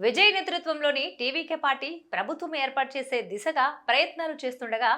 విజయ్ నేతృత్వంలోని TVK party ప్రభుత్వం ఏర్పాటు చేసే దిశగా ప్రయత్నాలు చేస్తుండగా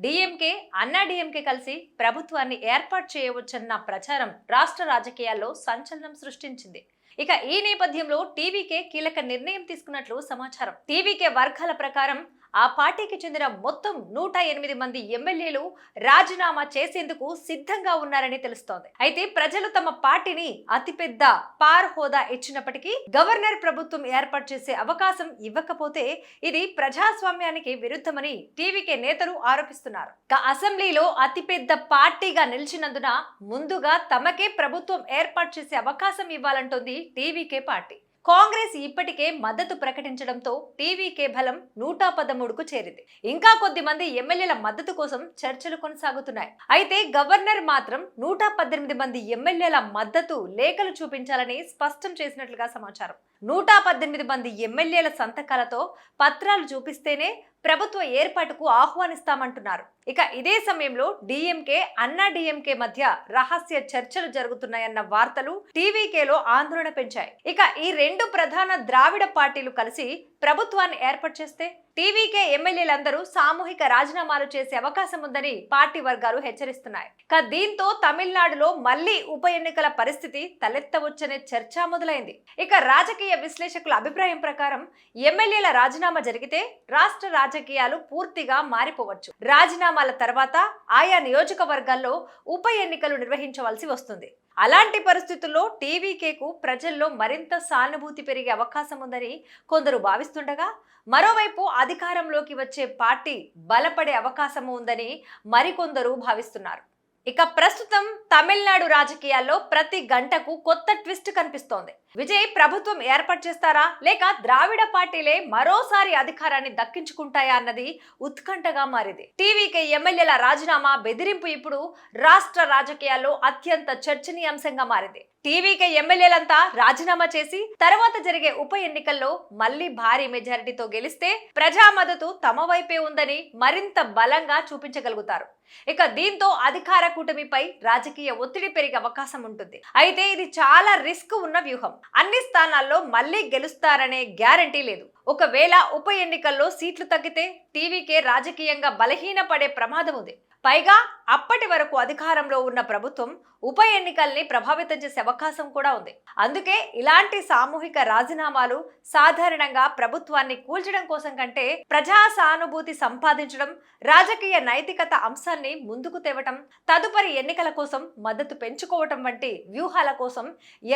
డీఎంకే అన్నా డీఎంకే కలిసి ప్రభుత్వాన్ని ఏర్పాటు చేయవచ్చన్న ప్రచారం రాష్ట్ర రాజకీయాల్లో సంచలనం సృష్టించింది. ఇక ఈ నేపథ్యంలో టీవీకే కీలక నిర్ణయం తీసుకున్నట్లు సమాచారం. టీవీకే వర్గాల ప్రకారం ఆ పార్టీకి చెందిన మొత్తం 108 మంది ఎమ్మెల్యేలు రాజీనామా చేసేందుకు సిద్ధంగా ఉన్నారని తెలుస్తోంది. అయితే ప్రజలు తమ పార్టీని అతిపెద్ద పార్ హోదా ఇచ్చినప్పటికీ గవర్నర్ ప్రభుత్వం ఏర్పాటు చేసే అవకాశం ఇవ్వకపోతే ఇది ప్రజాస్వామ్యానికి విరుద్ధమని టీవీకే నేతలు ఆరోపిస్తున్నారు. అసెంబ్లీలో అతిపెద్ద పార్టీగా నిలిచినందున ముందుగా తమకే ప్రభుత్వం ఏర్పాటు చేసే అవకాశం ఇవ్వాలంటోంది టీవీకే పార్టీ. కాంగ్రెస్ ఇప్పటికే మద్దతు ప్రకటించడంతో టీవీకే బలం 113కు చేరింది. ఇంకా కొద్ది మంది ఎమ్మెల్యేల మద్దతు కోసం చర్చలు కొనసాగుతున్నాయి. అయితే గవర్నర్ మాత్రం 118 మంది ఎమ్మెల్యేల మద్దతు లేఖలు చూపించాలని స్పష్టం చేసినట్లుగా సమాచారం. 118 మంది ఎమ్మెల్యేల సంతకాలతో పత్రాలు చూపిస్తేనే ప్రభుత్వ ఏర్పాటుకు ఆహ్వానిస్తామంటున్నారు. ఇక ఇదే సమయంలో డీఎంకే అన్నా డీఎంకే మధ్య రహస్య చర్చలు జరుగుతున్నాయన్న వార్తలు టీవీకేలో ఆందోళన పెంచాయి. ఇక ఈ రెండు ప్రధాన ద్రావిడ పార్టీలు కలిసి ప్రభుత్వాన్ని ఏర్పాటు చేస్తే టీవీకే ఎమ్మెల్యేలందరూ సామూహిక రాజీనామాలు చేసే అవకాశం ఉందని పార్టీ వర్గాలు హెచ్చరిస్తున్నాయి. దీంతో తమిళనాడులో మళ్లీ ఉప ఎన్నికల పరిస్థితి తలెత్తవచ్చనే చర్చ మొదలైంది. ఇక రాజకీయ విశ్లేషకుల అభిప్రాయం ప్రకారం ఎమ్మెల్యేల రాజీనామా జరిగితే రాష్ట్ర రాజకీయాలు పూర్తిగా మారిపోవచ్చు. రాజీనామాల తర్వాత ఆయా నియోజకవర్గాల్లో ఉప ఎన్నికలు నిర్వహించవలసి వస్తుంది. అలాంటి పరిస్థితుల్లో టీవీకేకు ప్రజల్లో మరింత సానుభూతి పెరిగే అవకాశం ఉందని కొందరు భావిస్తుండగా, మరోవైపు అధికారంలోకి వచ్చే పార్టీ బలపడే అవకాశం ఉందని మరికొందరు భావిస్తున్నారు. ఇక ప్రస్తుతం తమిళనాడు రాజకీయాల్లో ప్రతి గంటకు కొత్త ట్విస్ట్ కనిపిస్తోంది. విజయ్ ప్రభుత్వం ఏర్పాటు చేస్తారా లేక ద్రావిడ పార్టీలే మరోసారి అధికారాన్ని దక్కించుకుంటాయా అన్నది ఉత్కంఠగా మారింది. టీవీకే ఎమ్మెల్యేల రాజీనామా బెదిరింపు ఇప్పుడు రాష్ట్ర రాజకీయాల్లో అత్యంత చర్చనీయాంశంగా మారింది. టీవీకే ఎమ్మెల్యేలంతా రాజీనామా చేసి తర్వాత జరిగే ఉప ఎన్నికల్లో మళ్లీ భారీ మెజారిటీతో గెలిస్తే ప్రజా మద్దతు తమ వైపే ఉందని మరింత బలంగా చూపించగలుగుతారు. ఇక దీంతో అధికార కూటమిపై రాజకీయ ఒత్తిడి పెరిగే అవకాశం ఉంటుంది. అయితే ఇది చాలా రిస్క్ ఉన్న వ్యూహం. అన్ని స్థానాల్లో మళ్లీ గెలుస్తారనే గ్యారంటీ లేదు. ఒకవేళ ఉప ఎన్నికల్లో సీట్లు తగ్గితే టీవీకే రాజకీయంగా బలహీనపడే ప్రమాదం ఉంది. పైగా అప్పటి వరకు అధికారంలో ఉన్న ప్రభుత్వం ఉప ఎన్నికల్ని ప్రభావితం చేసే అవకాశం కూడా ఉంది. అందుకే ఇలాంటి సామూహిక రాజీనామాలు సాధారణంగా ప్రభుత్వాన్ని కూల్చడం కోసం కంటే ప్రజా సానుభూతి సంపాదించడం, రాజకీయ నైతికత అంశాన్ని ముందుకు తేవటం, తదుపరి ఎన్నికల కోసం మద్దతు పెంచుకోవటం వంటి వ్యూహాల కోసం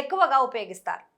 ఎక్కువగా ఉపయోగిస్తారు.